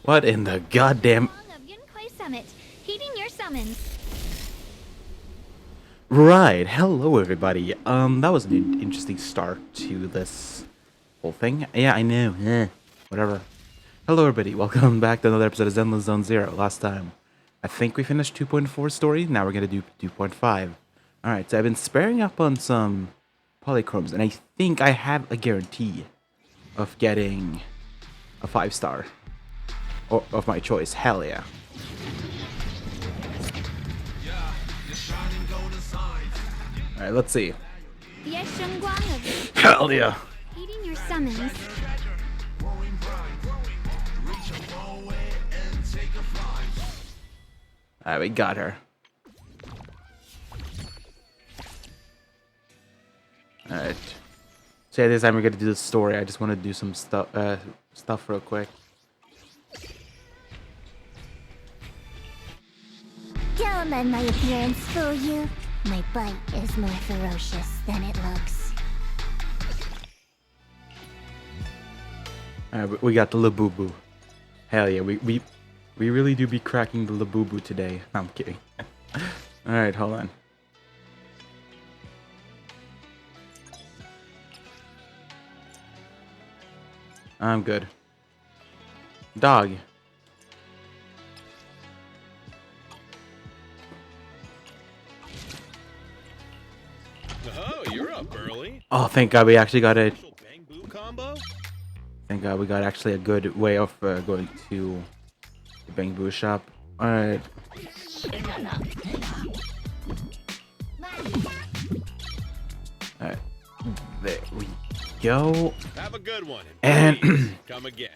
What in the goddamn... Of Yunquai Summit, heeding your summons. Right, hello everybody. That was an interesting start to this whole thing. Yeah, I know. Whatever. Hello everybody, welcome back to another episode of Zenless Zone Zero. Last time, I think we finished 2.4 story. Now we're gonna do 2.5. Alright, so I've been sparing up on some polychromes, and I think I have a guarantee of getting a 5-star. Or of my choice. Hell yeah. Alright, let's see. Yes, Shunguang of Hell yeah. heeding your summons. Alright, we got her. Alright. So yeah, this time we're gonna do the story. I just want to do some stuff real quick. Don't let my appearance fool you. My bite is more ferocious than it looks. Alright, we got the Labubu. Hell yeah, we really do be cracking the Labubu today. No, I'm kidding. Alright, hold on. I'm good. Dog. Oh, you're up early. Oh, thank God we actually got a... Bang boo combo? Thank God we got actually a good way of going to the Bang Boo shop. Alright. Alright. There we go. Have a good one. And please come again.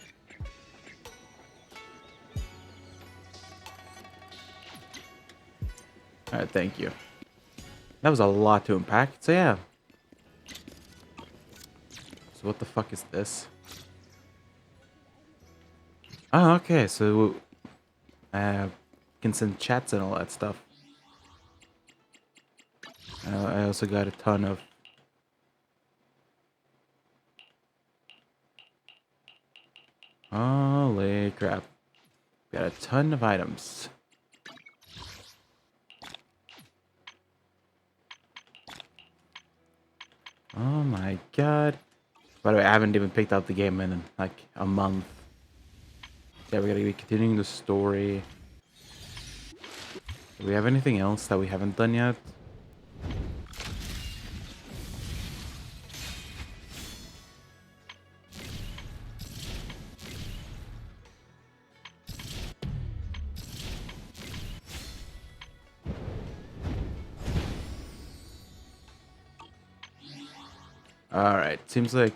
Alright, thank you. That was a lot to unpack. So yeah. So what the fuck is this? Oh, okay. So can send chats and all that stuff. I also got a ton of... Holy crap. Got a ton of items. Oh my god. By the way, I haven't even picked up the game in like a month. Yeah, we're gonna be continuing the story. Do we have anything else that we haven't done yet? Alright, seems like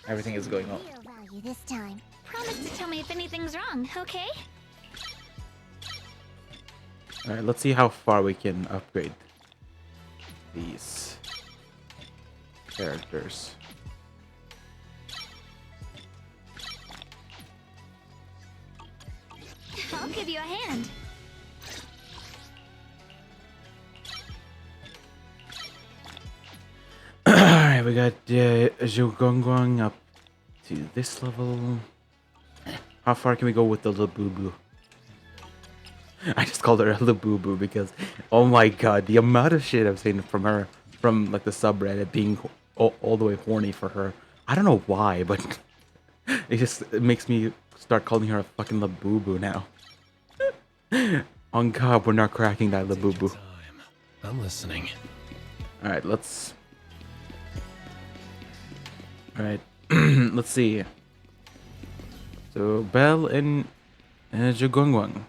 everything is going on. Real value this time. Promise to tell me if anything's wrong, okay? Alright, let's see how far we can upgrade these characters. I'll give you a hand. Alright, we got Shunguang up to this level. How far can we go with the Labubu? I just called her a Labubu because, oh my god, the amount of shit I've seen from her, from like the subreddit being all the way horny for her. I don't know why, but it makes me start calling her a fucking Labubu now. On God, we're not cracking that Labubu. I'm listening. Alright, let's... Alright, let's see. So, Belle and Shunguang.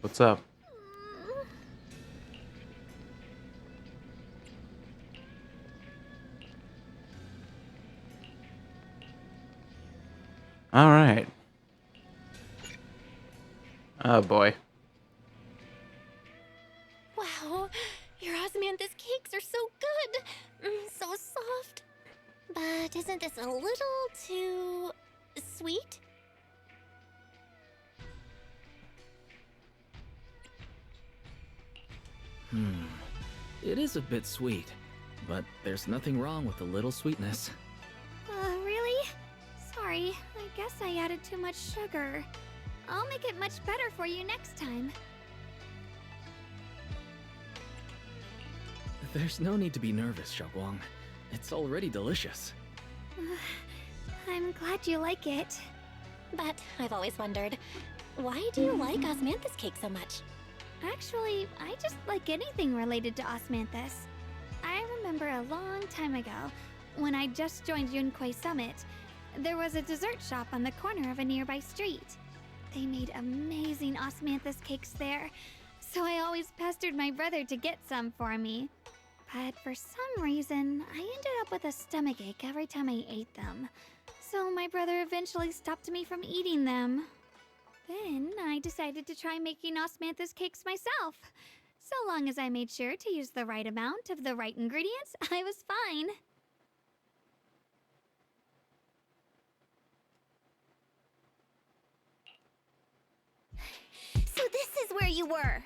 What's up? Alright. Oh boy. Wow, your osmanthus cakes are so good. So soft. But isn't this a little too sweet? It is a bit sweet, but there's nothing wrong with a little sweetness. sorry. I guess I added too much sugar. I'll make it much better for you next time. There's no need to be nervous, Shunguang. It's already delicious. I'm glad you like it. But I've always wondered, why do you like osmanthus cake so much? Actually, I just like anything related to osmanthus. I remember a long time ago, when I just joined Yunquay Summit, there was a dessert shop on the corner of a nearby street. They made amazing osmanthus cakes there, so I always pestered my brother to get some for me. But for some reason, I ended up with a stomachache every time I ate them. So my brother eventually stopped me from eating them. Then I decided to try making osmanthus cakes myself. So long as I made sure to use the right amount of the right ingredients, I was fine. So this is where you were.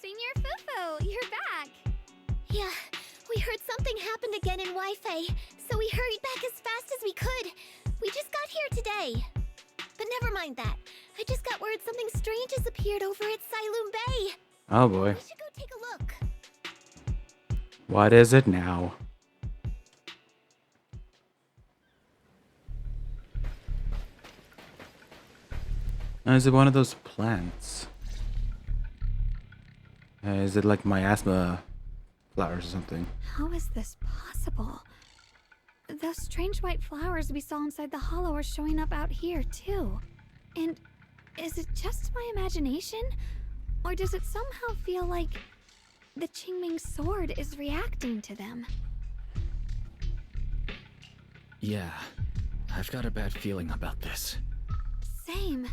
Senior Fufu, you're back. Yeah, we heard something happened again in Wi-Fi, so we hurried back as fast as we could. We just got here today. But never mind that. I just got word something strange has appeared over at Siloom Bay. Oh boy. We should go take a look. What is it now? Is it one of those plants? Is it like miasma flowers or something? How is this possible? Those strange white flowers we saw inside the hollow are showing up out here, too. And is it just my imagination? Or does it somehow feel like the Qingming sword is reacting to them? Yeah, I've got a bad feeling about this. Same.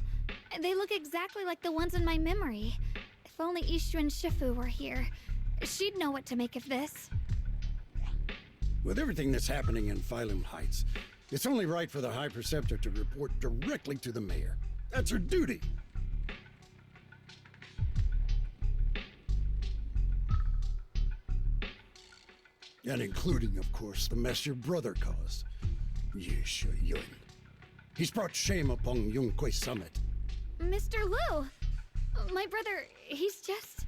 They look exactly like the ones in my memory. If only Ishu and Shifu were here. She'd know what to make of this. With everything that's happening in Phylum Heights, it's only right for the High Preceptor to report directly to the mayor. That's her duty. And including, of course, the mess your brother caused. Yesha Yun. He's brought shame upon Yunquay Summit. Mr. Liu! My brother, he's just...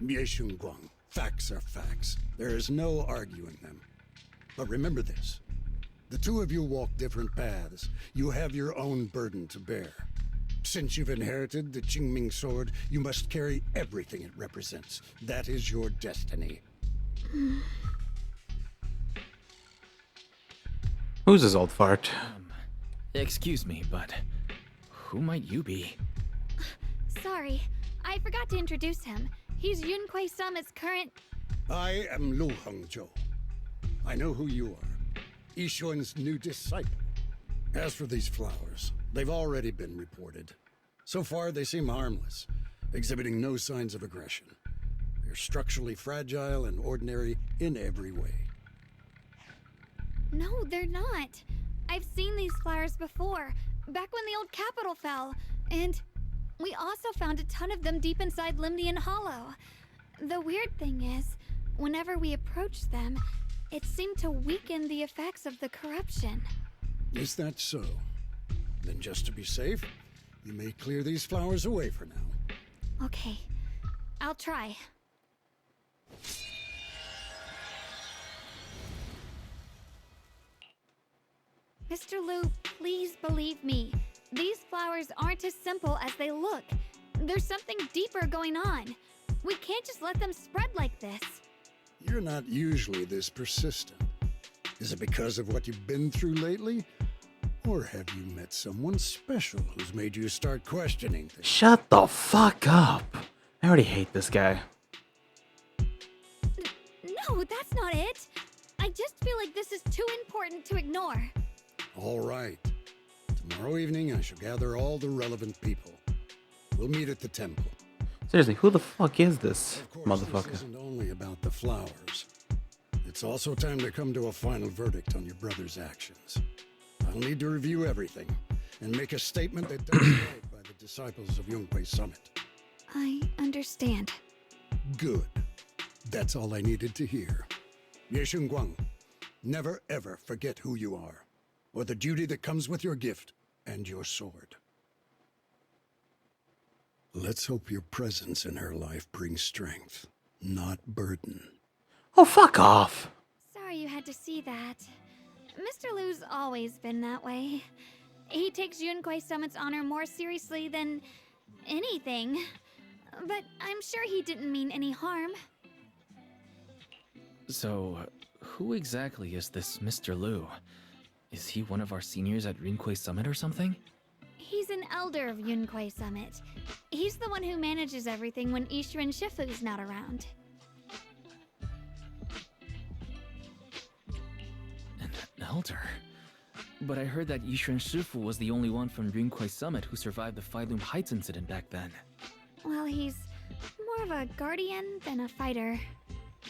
Shunguang. Facts are facts. There is no arguing them. But remember this. The two of you walk different paths. You have your own burden to bear. Since you've inherited the Qingming sword, you must carry everything it represents. That is your destiny. Who's this old fart? Excuse me, but who might you be? Sorry, I forgot to introduce him. He's Yunquay Summit's current... I am Lu Hengzhou. I know who you are. Yishuan's new disciple. As for these flowers, they've already been reported. So far, they seem harmless, exhibiting no signs of aggression. They're structurally fragile and ordinary in every way. No, they're not. I've seen these flowers before, back when the old capital fell. And we also found a ton of them deep inside Limnian Hollow. The weird thing is, whenever we approached them, it seemed to weaken the effects of the corruption. Is that so? Then just to be safe, you may clear these flowers away for now. Okay, I'll try. Mr. Liu, please believe me. These flowers aren't as simple as they look. There's something deeper going on. We can't just let them spread like this. You're not usually this persistent. Is it because of what you've been through lately? Or have you met someone special who's made you start questioning things? Shut the fuck up! I already hate this guy. No, that's not it. I just feel like this is too important to ignore. All right. Tomorrow evening, I shall gather all the relevant people. We'll meet at the temple. Seriously, who the fuck is this Of course, motherfucker? this isn't only about the flowers. It's also time to come to a final verdict on your brother's actions. I'll need to review everything and make a statement that does right by the disciples of Yunquay Summit. I understand. Good. That's all I needed to hear. Ye Shunguang, never ever forget who you are. or the duty that comes with your gift and your sword. Let's hope your presence in her life brings strength, not burden. Oh, fuck off. Sorry you had to see that. Mr. Lu's always been that way. He takes Yunquei Summit's honor more seriously than anything. But I'm sure he didn't mean any harm. So, who exactly is this Mr. Lu? Is he one of our seniors at Yunquei Summit or something? He's an elder of Yunquei Summit. He's the one who manages everything when Ishu and Shifu's not around. An elder? But I heard that Yishuan Shifu was the only one from Yunquei Summit who survived the Phyloom Heights incident back then. Well, he's more of a guardian than a fighter.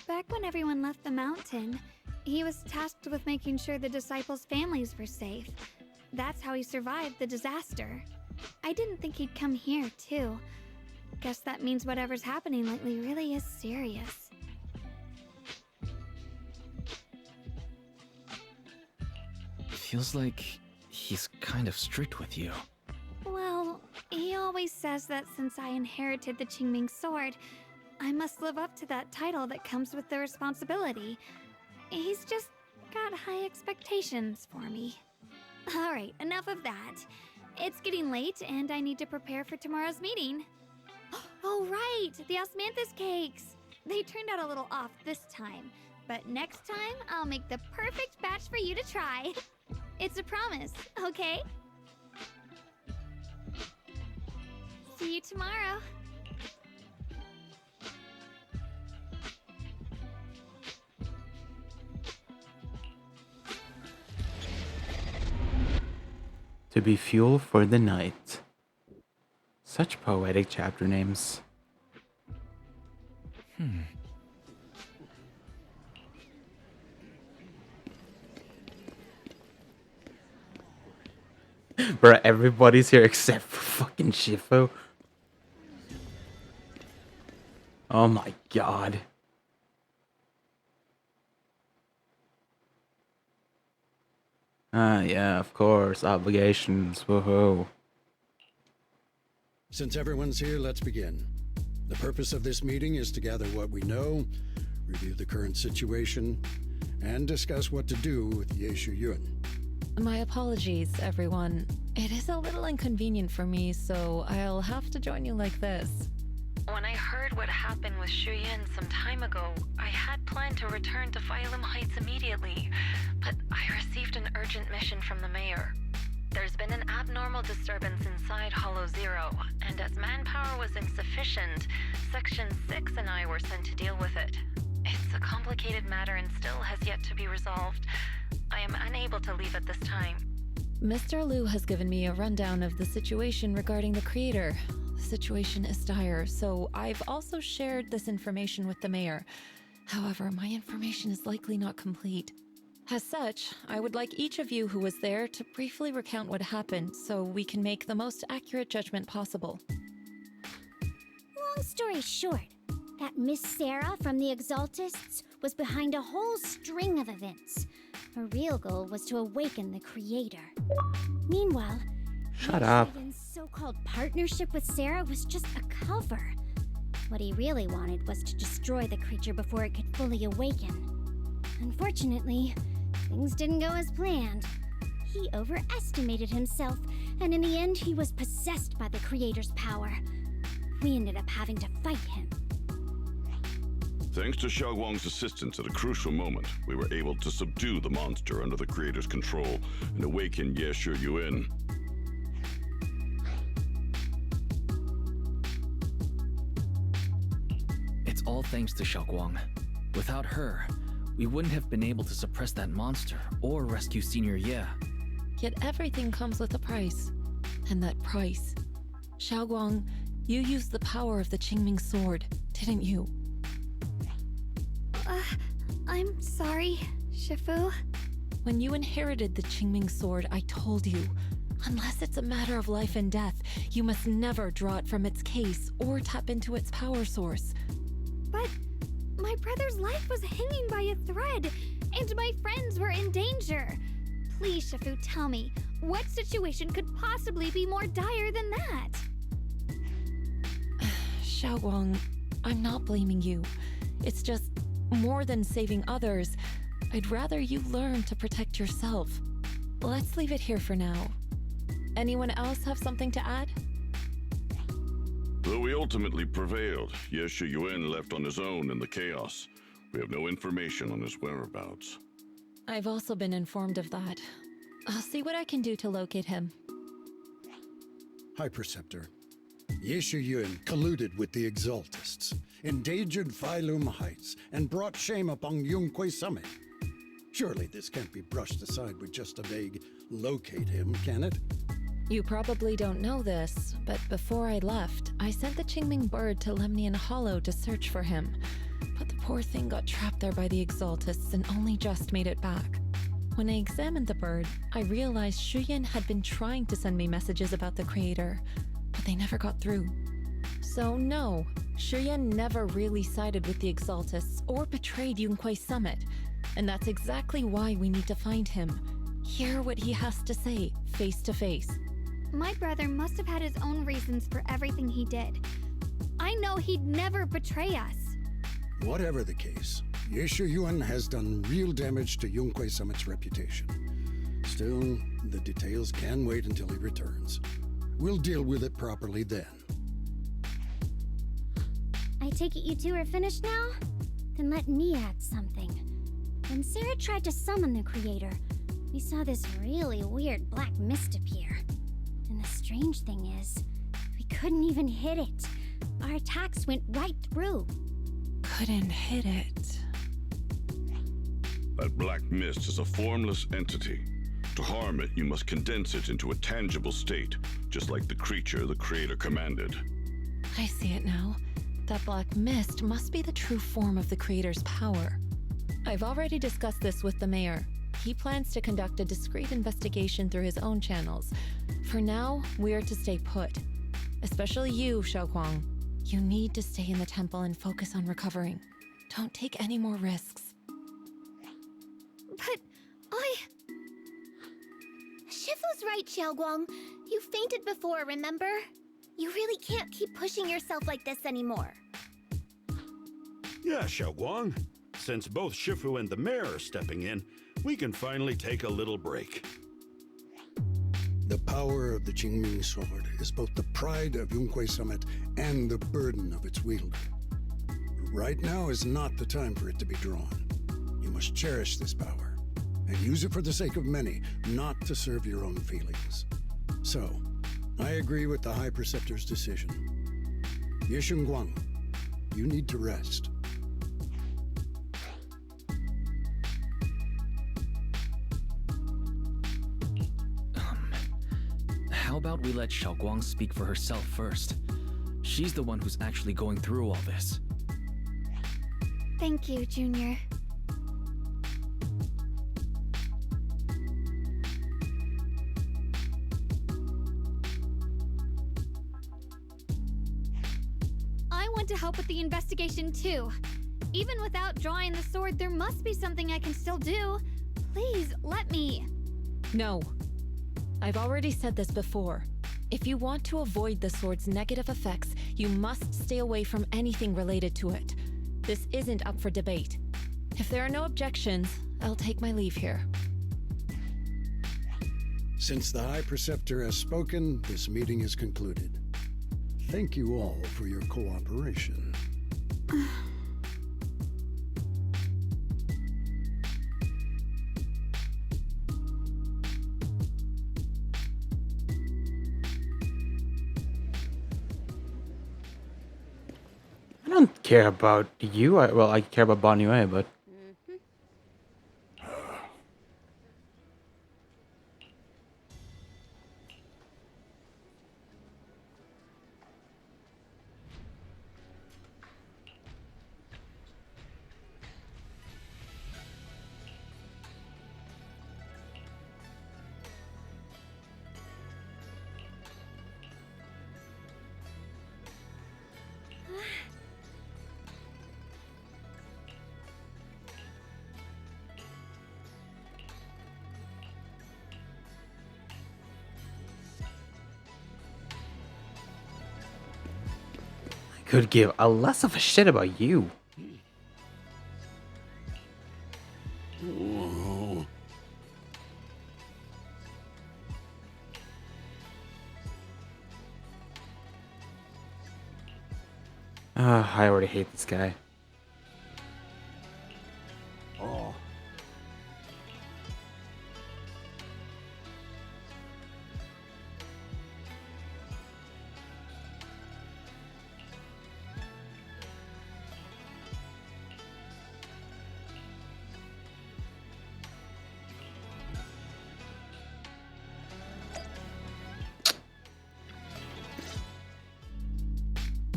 Back when everyone left the mountain, he was tasked with making sure the disciples' families were safe. That's how he survived the disaster. I didn't think he'd come here, too. Guess that means whatever's happening lately really is serious. Feels like he's kind of strict with you. Well, he always says that since I inherited the Qingming sword, I must live up to that title that comes with the responsibility. He's just got high expectations for me. Alright, enough of that. It's getting late and I need to prepare for tomorrow's meeting. Oh right, the osmanthus cakes! They turned out a little off this time, but next time I'll make the perfect batch for you to try. It's a promise, okay? See you tomorrow. To be fuel for the night. Such poetic chapter names. Bro, everybody's here except for fucking Shifu. Oh my god. Ah, yeah, of course. Obligations. Woohoo. Since everyone's here, let's begin. The purpose of this meeting is to gather what we know, review the current situation, and discuss what to do with Yeshu Yun. My apologies, everyone. It is a little inconvenient for me, so I'll have to join you like this. When I heard what happened with Shu Yin some time ago, I had planned to return to Phyloom Heights immediately, but I received an urgent mission from the mayor. There's been an abnormal disturbance inside Hollow Zero, and as manpower was insufficient, Section 6 and I were sent to deal with it. It's a complicated matter and still has yet to be resolved. I am unable to leave at this time. Mr. Lu has given me a rundown of the situation regarding the creator. The situation is dire, so I've also shared this information with the mayor. However, my information is likely not complete. As such, I would like each of you who was there to briefly recount what happened so we can make the most accurate judgment possible. Long story short, that Miss Sarah from the Exaltists was behind a whole string of events. Her real goal was to awaken the creator. Meanwhile, Shut up. Yun's so-called partnership with Sarah was just a cover. What he really wanted was to destroy the creature before it could fully awaken. Unfortunately, things didn't go as planned. He overestimated himself, and in the end he was possessed by the creator's power. We ended up having to fight him. Thanks to Shunguang's assistance at a crucial moment, we were able to subdue the monster under the creator's control and awaken Yeshu Yun. It's all thanks to Shunguang. Without her, we wouldn't have been able to suppress that monster or rescue Senior Ye. Yet everything comes with a price. And that price... Shunguang, you used the power of the Qingming sword, didn't you? I'm sorry, Shifu. When you inherited the Qingming sword, I told you, unless it's a matter of life and death, you must never draw it from its case or tap into its power source. But my brother's life was hanging by a thread, and my friends were in danger. Please, Shifu, tell me, what situation could possibly be more dire than that? Shunguang, I'm not blaming you. It's just more than saving others. I'd rather you learn to protect yourself. Let's leave it here for now. Anyone else have something to add? Though we ultimately prevailed, Ye Shuyuan left on his own in the chaos. We have no information on his whereabouts. I've also been informed of that. I'll see what I can do to locate him. High Preceptor, Ye Shuyuan colluded with the Exaltists, endangered Phylum Heights, and brought shame upon Yunquay Summit. Surely this can't be brushed aside with just a vague locate him, can it? You probably don't know this, but before I left, I sent the Qingming bird to Lemnian Hollow to search for him. But the poor thing got trapped there by the Exaltists and only just made it back. When I examined the bird, I realized Shuyan had been trying to send me messages about the Creator, but they never got through. So no, Shuyan never really sided with the Exaltists or betrayed Yunquay Summit, and that's exactly why we need to find him. Hear what he has to say, face to face. My brother must have had his own reasons for everything he did. I know he'd never betray us. Whatever the case, Ye Shuyuan has done real damage to Yunquay Summit's reputation. Still, the details can wait until he returns. We'll deal with it properly then. I take it you two are finished now? Then let me add something. When Sarah tried to summon the Creator, we saw this really weird black mist appear. And the strange thing is, we couldn't even hit it. Our attacks went right through. Couldn't hit it. That black mist is a formless entity. To harm it, you must condense it into a tangible state, just like the creature the Creator commanded. I see it now. That black mist must be the true form of the Creator's power. I've already discussed this with the mayor. He plans to conduct a discreet investigation through his own channels. For now, we are to stay put. Especially you, Shunguang. You need to stay in the temple and focus on recovering. Don't take any more risks. But Shifu's right, Xiaoguang. You fainted before, remember? You really can't keep pushing yourself like this anymore. Yeah, Shunguang. Since both Shifu and the mayor are stepping in, we can finally take a little break. The power of the Qingming sword is both the pride of Yunquay Summit and the burden of its wielder. Right now is not the time for it to be drawn. You must cherish this power, and use it for the sake of many, not to serve your own feelings. So, I agree with the High Preceptor's decision. Ye Shunguang, you need to rest. How about we let Xiaoguang speak for herself first? She's the one who's actually going through all this. thank you, Junior. I want to help with the investigation too. Even without drawing the sword, there must be something I can still do. Please, let me. No. I've already said this before. If you want to avoid the sword's negative effects, you must stay away from anything related to it. This isn't up for debate. If there are no objections, I'll take my leave here. Since the High Preceptor has spoken, this meeting is concluded. Thank you all for your cooperation. I don't care about you. I care about Bon Yue, but could give a less of a shit about you. Oh. I already hate this guy. Oh.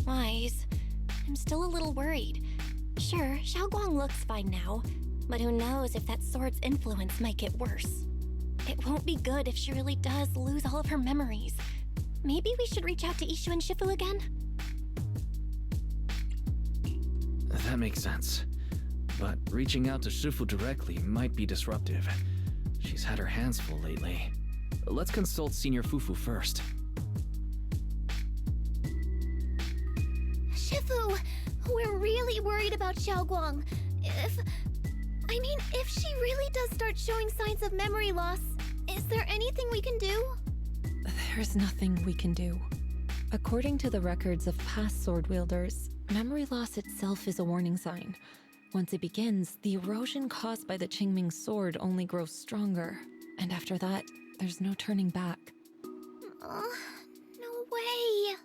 Wise, I'm still a little worried. Sure, Shunguang looks fine now, but who knows if that sword's influence might get worse. It won't be good if she really does lose all of her memories. Maybe we should reach out to Ishu and Shifu again? That makes sense. But reaching out to Shifu directly might be disruptive. She's had her hands full lately. Let's consult Senior Fufu first. Shifu, we're really worried about Shunguang. If she really does start showing signs of memory loss, is there anything we can do? There's nothing we can do. According to the records of past sword wielders, memory loss itself is a warning sign. Once it begins, the erosion caused by the Qingming sword only grows stronger, and after that, there's no turning back. No way.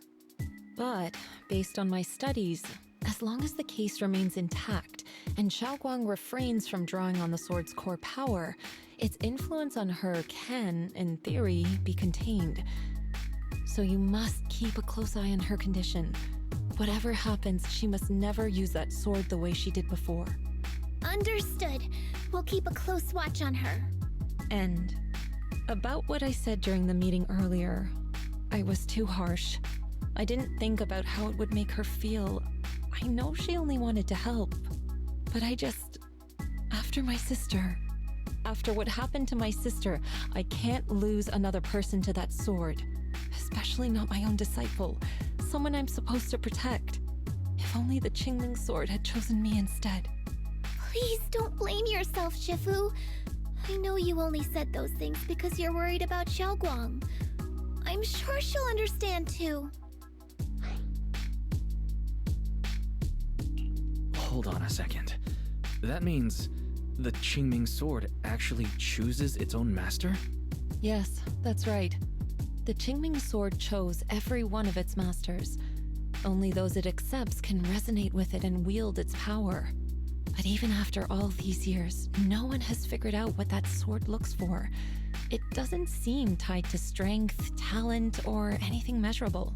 But, based on my studies, as long as the case remains intact and Shunguang refrains from drawing on the sword's core power, its influence on her can, in theory, be contained. So you must keep a close eye on her condition. Whatever happens, she must never use that sword the way she did before. Understood. We'll keep a close watch on her. And about what I said during the meeting earlier, I was too harsh. I didn't think about how it would make her feel. I know she only wanted to help, but after what happened to my sister, I can't lose another person to that sword. Especially not my own disciple, someone I'm supposed to protect. If only the Qingming sword had chosen me instead. Please don't blame yourself, Shifu. I know you only said those things because you're worried about Shunguang. I'm sure she'll understand too. Hold on a second. That means the Qingming sword actually chooses its own master? Yes, that's right. The Qingming sword chose every one of its masters. Only those it accepts can resonate with it and wield its power. But even after all these years, no one has figured out what that sword looks for. It doesn't seem tied to strength, talent, or anything measurable.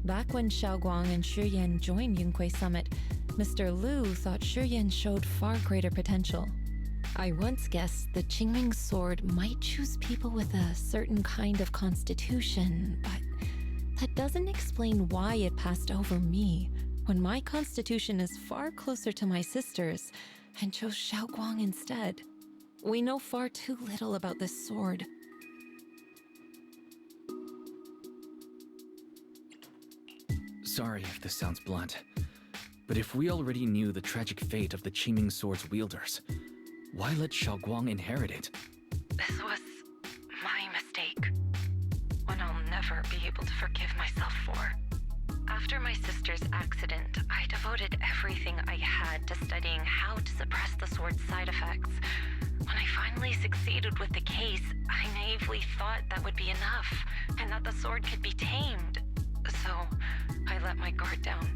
Back when Shunguang and Shiyan joined Yunquei Summit, Mr. Liu thought Shiyan showed far greater potential. I once guessed the Qingming sword might choose people with a certain kind of constitution, but that doesn't explain why it passed over me, when my constitution is far closer to my sister's, and chose Shunguang instead. We know far too little about this sword. Sorry if this sounds blunt, but if we already knew the tragic fate of the Qingming sword's wielders, why let Shunguang inherit it? This was my mistake. One I'll never be able to forgive myself for. After my sister's accident, I devoted everything I had to studying how to suppress the sword's side effects. When I finally succeeded with the case, I naively thought that would be enough, and that the sword could be tamed. So, I let my guard down.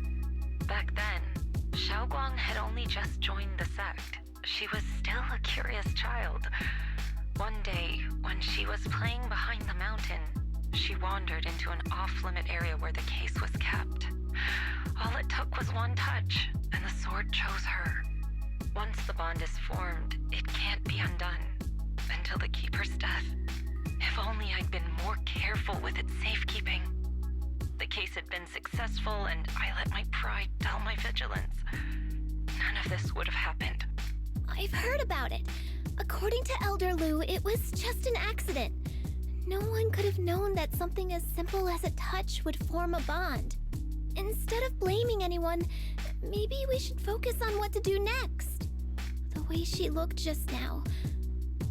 Back then, Shunguang had only just joined the sect. She was still a curious child. One day, when she was playing behind the mountain, she wandered into an off-limit area where the case was kept. All it took was one touch, and the sword chose her. Once the bond is formed, it can't be undone. Until the Keeper's death. If only I'd been more careful with its safekeeping. The case had been successful, and I let my pride dull my vigilance. None of this would have happened. I've heard about it. According to Elder Liu, it was just an accident. No one could have known that something as simple as a touch would form a bond. Instead of blaming anyone, maybe we should focus on what to do next. The way she looked just now,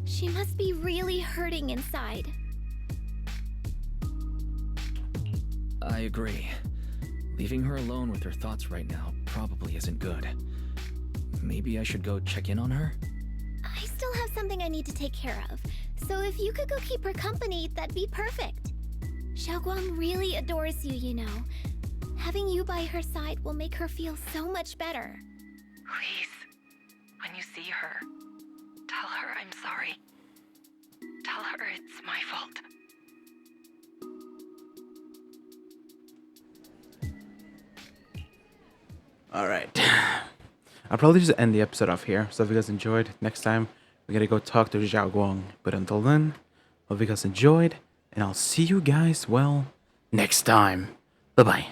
she must be really hurting inside. I agree. Leaving her alone with her thoughts right now probably isn't good. Maybe I should go check in on her? I still have something I need to take care of, so if you could go keep her company, that'd be perfect. Shunguang really adores you, you know. Having you by her side will make her feel so much better. Please, when you see her, tell her I'm sorry. Tell her it's my fault. Alright. I'll probably just end the episode off here. So if you guys enjoyed, next time we gotta go talk to Xiaoguang. But until then, hope you guys enjoyed, and I'll see you guys, well, next time. Bye-bye.